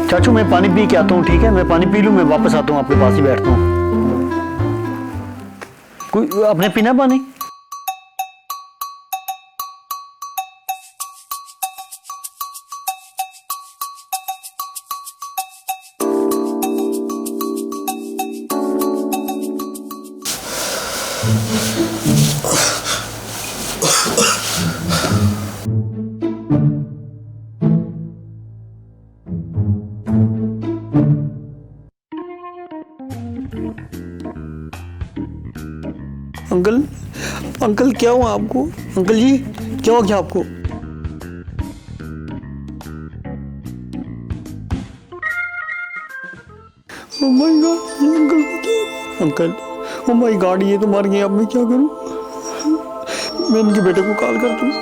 चाचू मैं पानी पी के आता हूँ, ठीक है? मैं पानी पी लूँ, मैं वापस आता हूँ, आपके पास ही बैठता हूँ। कोई आपने पीना पानी? अंकल, अंकल क्या हुआ आपको? अंकल जी क्या हो गया आपको? ओह माय गॉड, ये अंकल को क्या? अंकल, ओह माय गॉड, ये तो मर गए। अब मैं क्या करूं? मैं इनके बेटे को कॉल करता हूँ।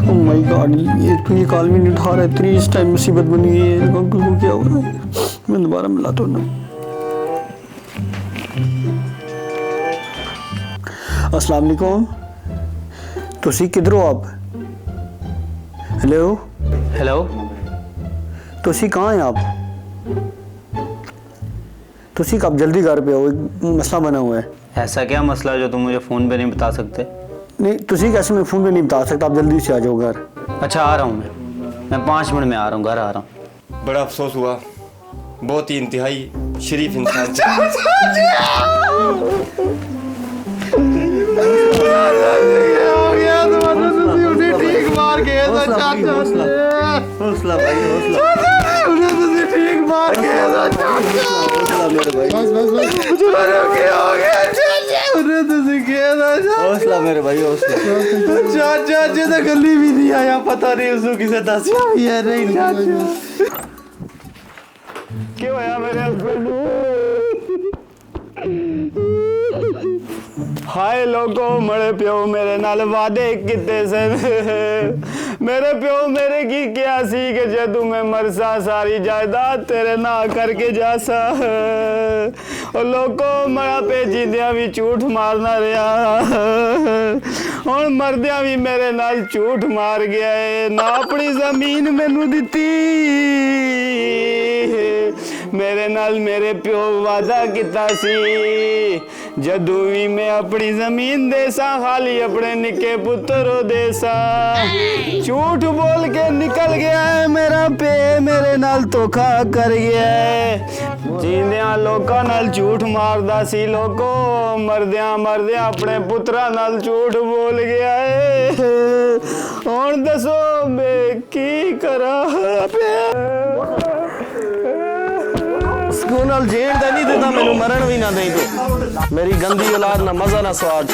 ओह माय गॉड, ये तो ये कॉल भी नहीं उठा रहा है। इतनी इस टाइम मुसीबत बनी हुई है, अंकल को क्या हुआ है? मैं दोबारा मिलाता हूँ ना। अस्सलाम वालेकुम। तुसी किधर हो आप? हेलो हेलो, तुसी कहाँ हैं आप? तुसी कब जल्दी घर पे हो? एक मसला बना हुआ है। ऐसा क्या मसला जो तुम मुझे फ़ोन पे नहीं बता सकते? नहीं, तुसी कैसे मैं फ़ोन पे नहीं बता सकता? आप जल्दी से आ जाओ घर। अच्छा, आ रहा हूँ मैं 5 मिनट में आ रहा हूँ, घर आ रहा हूँ। बड़ा अफसोस हुआ, बहुत ही इंतहाई शरीफ इंसान थे। ठीक मार गया था चाचा, हौसला भाई, हौसला। उन्हें तुझे ठीक मार गया था चाचा। हौसला मेरे भाई, उन्हें तुझे किया था चाचा। हौसला मेरे भाई, हौसला। चाचा अजे तो गली भी नहीं आया, पता नहीं उसको किसे दसिया भी है नहीं चाचा। क्यों आया मेरे हस्बैंड? हाय लोगो, मेरे प्यो मेरे नाल वादे किते से। मेरे प्यो मेरे की क्या सी कि जदू मैं मरसा सारी जायदाद तेरे ना करके जासा। और लोगो मरा पे जिंदियां भी झूठ मारना रहा, और मरदियां भी मेरे नाल झूठ मार गया है। ना अपनी जमीन मैनू दिती, मेरे नाल मेरे प्यो वादा किता सी, जदू भी मैं अपनी जमीन देसा खाली अपने निके पुत्रो देसा। झूठ बोल के निकल गया है मेरा पे, मेरे नाल धोखा कर गया है। जींदियां लोकां नाल झूठ मारदा सी लोगो, मरदियां मरदियां अपने पुत्रा नाल झूठ बोल गया है। हुण दसो मैं की करा पे? ਸਕੂਨ ਨਾਲ ਜੇਲ੍ਹ ਦਾ ਨਹੀਂ ਦਿੰਦਾ ਮੈਨੂੰ, ਮਰਨ ਵੀ ਨਾ ਦੇਈ ਤੂੰ। ਮੇਰੀ ਗੰਦੀ ਔਲਾਦ ਨਾ ਮਜ਼ਾ ਨਾ ਸਵਾਦ।